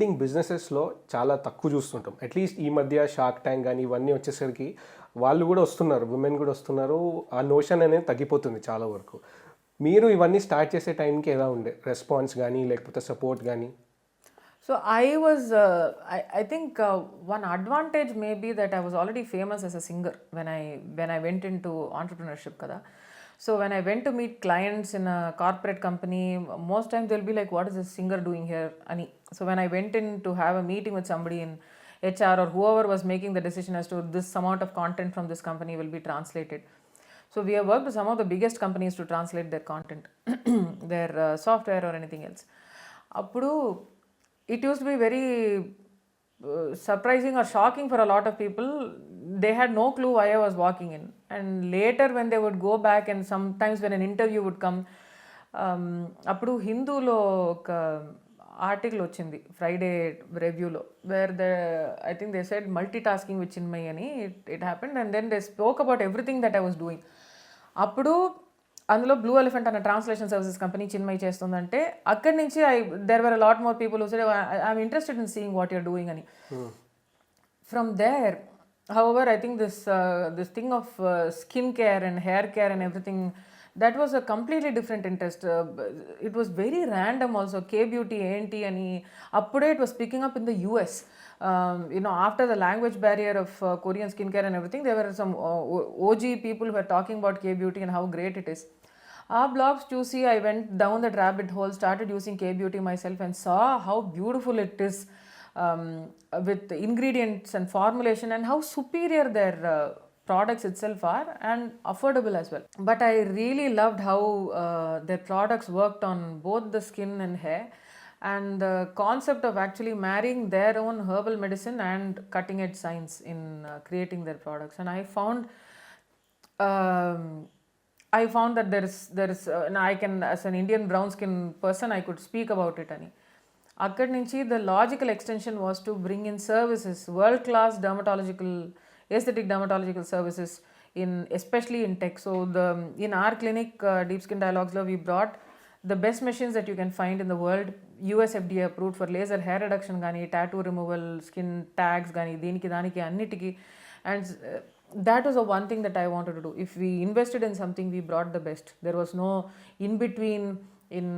Trending బిజినెసెస్లో చాలా తక్కువ చూస్తుంటాం. అట్లీస్ట్ ఈ మధ్య షార్క్ ట్యాంక్ కానీ ఇవన్నీ వచ్చేసరికి వాళ్ళు కూడా వస్తున్నారు, విమెన్ కూడా వస్తున్నారు, ఆ నోషన్ అనేది తగ్గిపోతుంది చాలా వరకు. మీరు ఇవన్నీ స్టార్ట్ చేసే టైంకి ఎలా ఉండే రెస్పాన్స్ కానీ లేకపోతే సపోర్ట్ కానీ? So I think one advantage may be that I was already famous as a singer when I went into entrepreneurship kada. So when I went to meet clients in a corporate company, most times they'll be like, what is this singer doing here? Ani. So when I went in to have a meeting with somebody in HR or whoever was making the decision as to this amount of content from this company will be translated. So we have worked with some of the biggest companies to translate their content, their software or anything else. Appudu it used to be very surprising or shocking for a lot of people. They had no clue why I was walking in. And later when they would go back and sometimes when an interview would come, appudu Hindulo oka article ochindi Friday review lo where I think they said multitasking with Chinmay ani it happened, and then they spoke about everything that I was doing. Appudu అందులో blue elephant అన్న translation services company Chinmayi చేస్తుందంటే అక్కడి నుంచి there were a lot more people who said I'm interested in seeing what you're doing అని. From there however I think this thing of skin care and hair care and everything, that was a completely different interest. It was very random also. K-beauty enti ani appude it was picking up in the US. After the language barrier of Korean skincare and everything, there were some OG people who were talking about K-beauty and how great it is. Our blogs choosy, I went down that rabbit hole, started using K-beauty myself and saw how beautiful it is with the ingredients and formulation and how superior their products itself are and affordable as well. But I really loved how their products worked on both the skin and hair, and the concept of actually marrying their own herbal medicine and cutting edge science in creating their products. And I found that there is and I can, as an Indian brown skin person, I could speak about it ani. Akkadi nunchi the logical extension was to bring in services, world class aesthetic dermatological services especially in tech. So in our clinic, Deep Skin Dialogues lo we brought the best machines that you can find in the world, US FDA approved for laser hair reduction gani, tattoo removal, skin tags gani, deeniki daniki annitiki. And that was the one thing that I wanted to do. If we invested in something, we brought the best. There was no in between in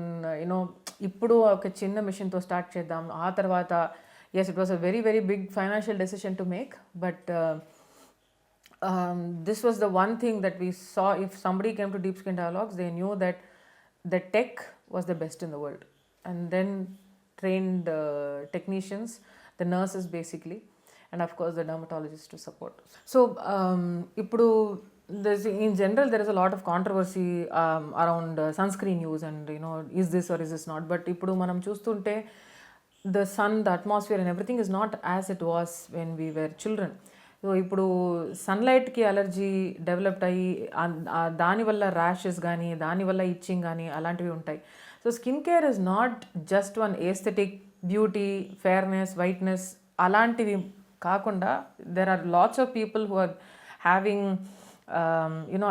ippudu oka chinna machine to start cheddam aa tarvata. Yes, it was a very very big financial decision to make, but this was the one thing that we saw. If somebody came to Deep Skin Dialogues, they knew that the tech was the best in the world, and then trained technicians, the nurses basically, and of course the dermatologists to support. So ippudu in general there is a lot of controversy around sunscreen use and is this or is this not, but ippudu manam chustunte the sun, the atmosphere and everything is not as it was when we were children. So ఇప్పుడు సన్లైట్కి allergy developed అయ్యి దానివల్ల rashes కానీ దానివల్ల itching కానీ అలాంటివి ఉంటాయి. So skin care is not just one aesthetic beauty, fairness, whiteness అలాంటివి కాకుండా there are lots of people who are having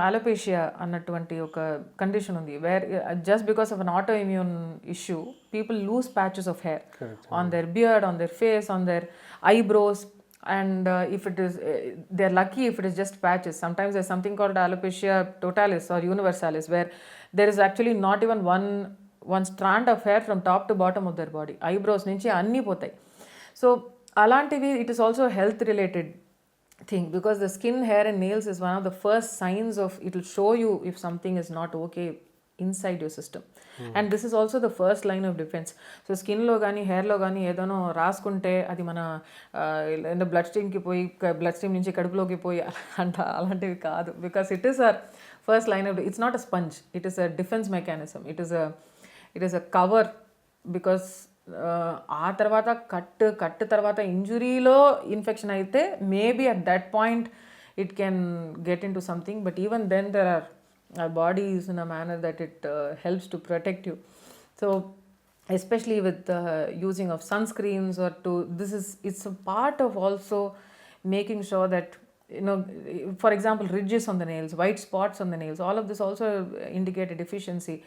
alopecia అన్నటువంటి ఒక కండిషన్ ఉంది, where just because of an autoimmune issue people lose patches of hair on their beard, on their face, on their eyebrows. And if it is they're lucky if it is just patches. Sometimes there's something called alopecia totalis or universalis, where there is actually not even one strand of hair from top to bottom of their body. Eyebrows nunchi anni potai. So alantivi, it is also a health related thing, because the skin, hair and nails is one of the first signs of, it will show you if something is not okay inside your system. And this is also the first line of defense. So skin lo gaani, hair lo gaani ఏదోనో రాసుకుంటే అది మన blood స్ట్రీమ్కి పోయి blood stream నుంచి కడుపులోకి పోయి అలాంటివి కాదు, because it is our first line of, it's not a sponge, it is a defence mechanism, it is a cover. Because ఆ తర్వాత కట్ తర్వాత ఇంజురీలో ఇన్ఫెక్షన్ అయితే maybe at that point it can get into something, but even then there are, our body is in a manner that it helps to protect you. So especially with using of sunscreens or it's a part of also making sure that you know, for example, ridges on the nails, white spots on the nails, all of this also indicate a deficiency.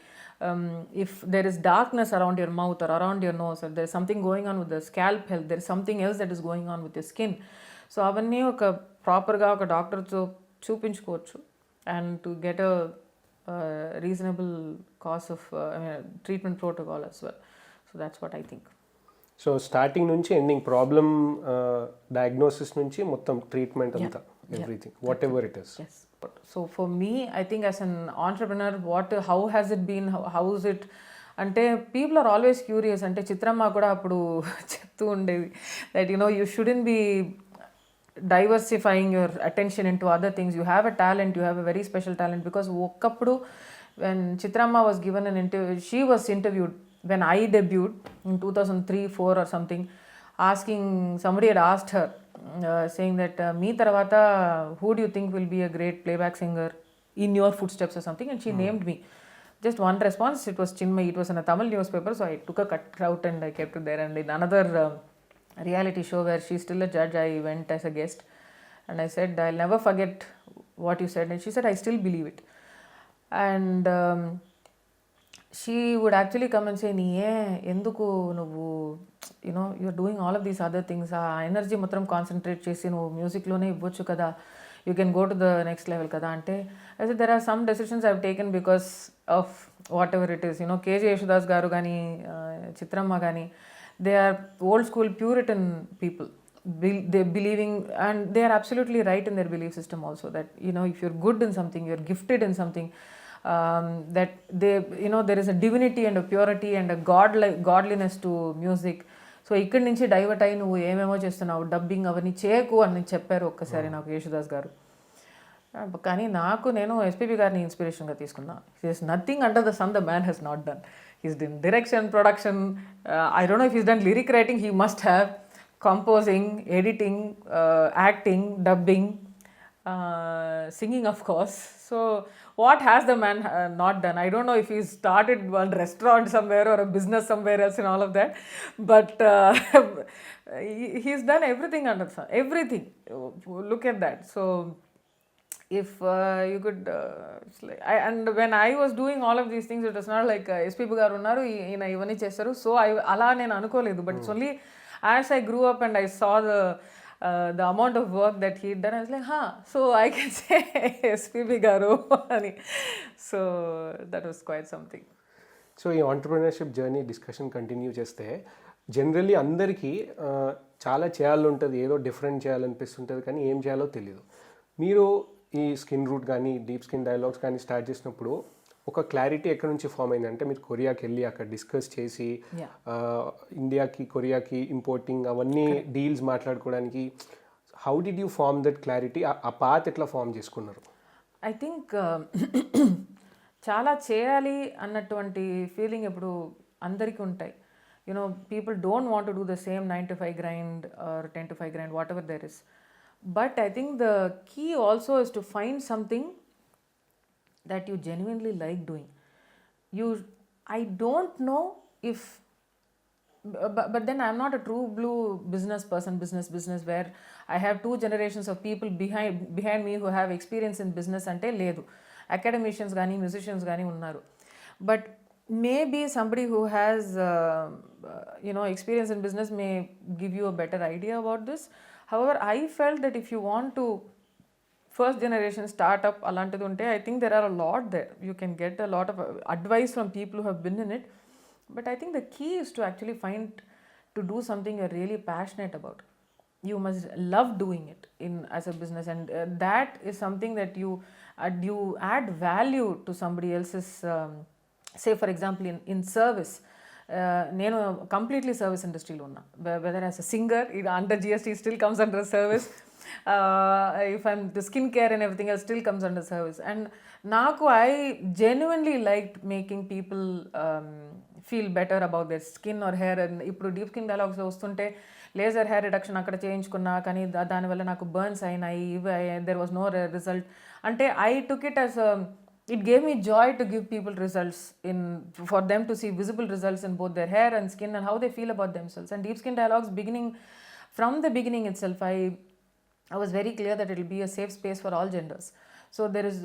If there is darkness around your mouth or around your nose, or there is something going on with the scalp health, there is something else that is going on with your skin. So అవన్నీ ఒక ప్రాపర్గా ఒక డాక్టర్తో చూపించుకోవచ్చు and to get a reasonable cost of treatment protocol as well. So that's what I think. So starting నుంచి ending problem diagnosis నుంచి మొత్తం treatment అంతా everything what ever it is. Yes. So for me, I think as an entrepreneur, how has it been? How is it? అంటే people are always curious. అంటే చిత్రమ్మ కూడా అప్పుడు చెప్తూ ఉండేది that you shouldn't be diversifying your attention into other things. You have a talent, you have a very special talent. Because ఒకప్పుడు when Chitramma was given an interview, she was interviewed when I debuted in 2003-4 or something, asking, somebody had asked her saying that me tarvata who do you think will be a great playback singer in your footsteps or something, and she named me. Just one response, it was Chinmay. It was in a Tamil newspaper, so I took a cut out and I kept it there. And in another reality show where she's still a judge, I went as a guest and I said, I'll never forget what you said. And she said, I still believe it. And she would actually come and say, నీయే ఎందుకు నువ్వు you're doing all of these other things, ఆ energy మొత్తం concentrate చేసి నువ్వు మ్యూజిక్లోనే ఇవ్వచ్చు కదా, you can go to the next level kada. Ante I said there are some decisions I've taken because of whatever it is. KJ Yeshudas garu gani, Chitramma gani, they are old school Puritan people. They believing, and they are absolutely right in their belief system also, that if you're good in something, you're gifted in something, that they there is a divinity and a purity and a godliness to music. So ఇక్కడి నుంచి divert అయ్యి నువ్వు ఏమేమో చేస్తున్నావు, dubbing అవన్నీ చేయకు అని చెప్పారు ఒక్కసారి నాకు యేసుదాస్ గారు. కానీ నేను ఎస్పీబీ గారిని ఇన్స్పిరేషన్గా తీసుకున్నా. He is nothing under the sun the man he's not done. He's done direction, production, I don't know if he's done lyric writing, he must have composing, editing, acting, dubbing, singing of course. So what has the man not done? I don't know if he's started one restaurant somewhere or a business somewhere else and all of that, but he's done everything under the sun, everything. Look at that. So if you could and when I was doing all of these things, it was not like SPB garu unnaru ivanni chesaru, so ala nenu anukoledu, but it's only as I grew up and I saw the amount of work that he'd done, I was like, so I can say SPB garu ani. So that was quite something. So ఈ entrepreneurship journey discussion continue చేస్తే generally అందరికీ చాలా చేయాలని ఉంటుంది, ఏదో different చేయాలనిపిస్తుంటుంది, కానీ ఏం చేయాలో తెలియదు. మీరు ఈ స్కిన్ రూట్ కానీ డీప్ స్కిన్ డైలాగ్స్ కానీ స్టార్ట్ చేసినప్పుడు ఒక క్లారిటీ ఎక్కడి నుంచి ఫామ్ అయిందంటే, మీరు కొరియాకి వెళ్ళి అక్కడ డిస్కస్ చేసి ఇండియాకి కొరియాకి ఇంపోర్టింగ్ అవన్నీ డీల్స్ మాట్లాడుకోవడానికి how did you form that clarity? ఆ పాత్ ఎట్లా ఫామ్ చేసుకున్నారు? ఐ థింక్ చాలా చేయాలి అన్నటువంటి ఫీలింగ్ ఎప్పుడు అందరికీ ఉంటాయి. People don't want to do the same 9 to 5 grind or 10 to 5 grind, whatever there is. But I think the key also is to find something that you genuinely like doing. I don't know if, but then I'm not a true blue business person, business where I have 2 generations of people behind me who have experience in business ante ledu. Academicians gani, musicians gani unnaru, but maybe somebody who has experience in business may give you a better idea about this. However, I felt that if you want to first generation startup alantadu unte, I think there are a lot there. You can get a lot of advice from people who have been in it, but I think the key is to actually find to do something you're really passionate about. You must love doing it as a business, and that is something that you add value to somebody else's, say for example in service. నేను completely service ఇండస్ట్రీలో ఉన్నా. Weather as a singer, ఇది under GST still comes under service. If I'm the skincare and everything else still comes under service. And naku I genuinely liked making people feel better about their skin or hair. And ippudu deep skin dialogues lo vastunte laser hair reduction akkada cheyinchukunna kani dani valla naku burns ayinayi, there was no result. Ante I took it as it gave me joy to give people results, for them to see visible results in both their hair and skin and how they feel about themselves. And deep skin dialogues from the beginning itself, I was very clear that it will be a safe space for all genders. So there is,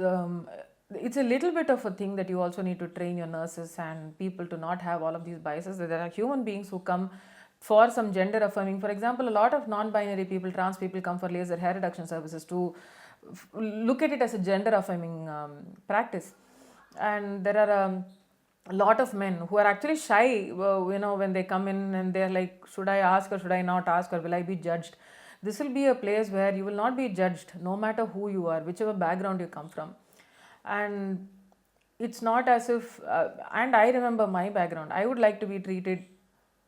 it's a little bit of a thing that you also need to train your nurses and people to not have all of these biases. There are human beings who come for some gender affirming. For example, a lot of non-binary people, trans people come for laser hair reduction services to look at it as a gender affirming practice. And there are a lot of men who are actually shy, when they come in and they're like, should I ask or should I not ask, or will I be judged? This will be a place where you will not be judged no matter who you are, whichever background you come from. And it's not as if, and I remember my background, I would like to be treated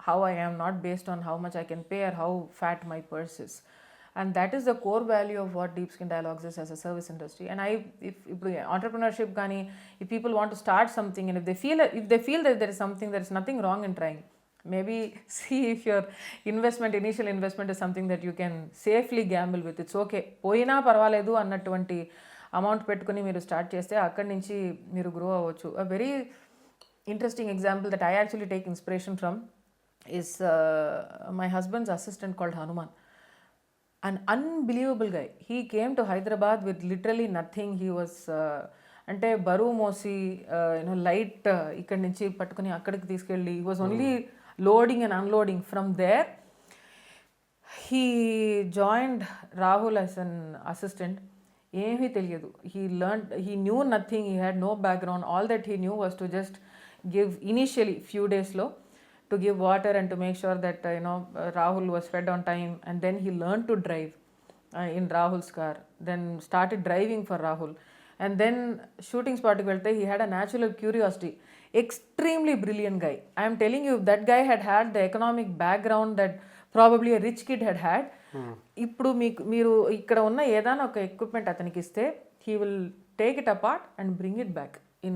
how I am, not based on how much I can pay or how fat my purse is. And that is the core value of what Deep Skin Dialogues is as a service industry. And if entrepreneurship gani, if people want to start something, and if they feel that there is something, there is nothing wrong in trying. Maybe see if your initial investment is something that you can safely gamble with. It's okay. పోయినా పర్వాలేదు అన్నటువంటి amount పెట్టుకుని మీరు start చేస్తే అక్కడి నుంచి మీరు grow అవ్వచ్చు. A very interesting example that I actually take inspiration from is my husband's assistant called Hanuman. An unbelievable guy. He came to Hyderabad with literally nothing. He was అంటే బరువు మోసి లైట్ ఇక్కడి నుంచి పట్టుకుని అక్కడికి తీసుకెళ్ళి he was only loading and unloading. From there he joined Rahul as an assistant. ఏమీ తెలియదు. He knew nothing, he had no background. All that he knew was to just give initially few days low to give water and to make sure that Rahul was fed on time. And then he learned to drive in Rahul's car, then started driving for Rahul. And then shooting spot ki velte he had a natural curiosity. Extremely brilliant guy. I am telling you, if that guy had the economic background that probably a rich kid had, ఇప్పుడు మీరు ఇక్కడ ఉన్న ఏదైనా ఒక equipment అతనికి ఇస్తే he will take it apart and bring it back in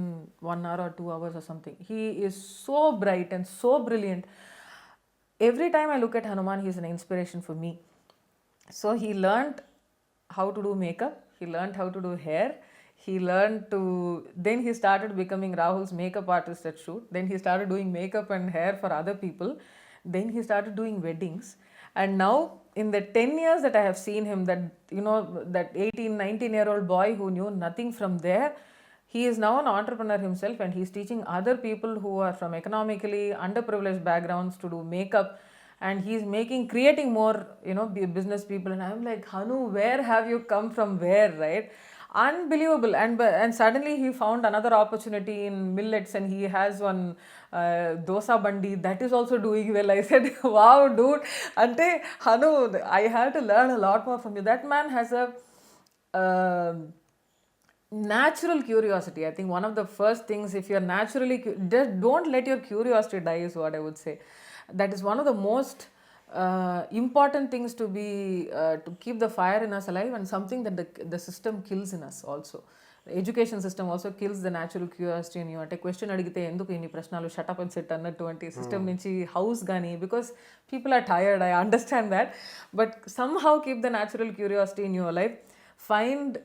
1 hour or 2 hours or something. He is so bright and so brilliant. Every time I look at Hanuman, he is an inspiration for me. So he learned how to do makeup, he learned how to do hair, then he started becoming Rahul's makeup artist at shoot, then he started doing makeup and hair for other people, then he started doing weddings. And now in the 10 years that I have seen him, that 18-19-year-old boy who knew nothing from there, he is now an entrepreneur himself, and he is teaching other people who are from economically underprivileged backgrounds to do makeup, and he is creating more business people. And I'm like, Hanu, where have you come from? Where, right? Unbelievable. And suddenly he found another opportunity in millets, and he has one dosa bandi that is also doing well. I said, wow, dude, ante Hanu, I have to learn a lot more from you. That man has a natural curiosity. I think one of the first things, if you're naturally don't let your curiosity die, is what I would say. That is one of the most important things to keep the fire in us alive, and something that the system kills in us also. The education system also kills the natural curiosity in you. అంటే question అడిగితే ఎందుకు ఇన్ని ప్రశ్నలు, shut up and sit అన్నటువంటి system నుంచి హౌస్ కానీ, because people are tired, I understand that, but somehow keep the natural curiosity in your life. Find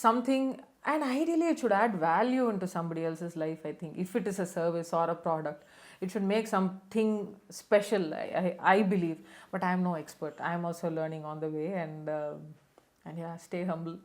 something, and ideally it should add value into somebody else's life. I think if it is a service or a product, it should make something special. I believe, but I am no expert. I am also learning on the way, and yeah, stay humble.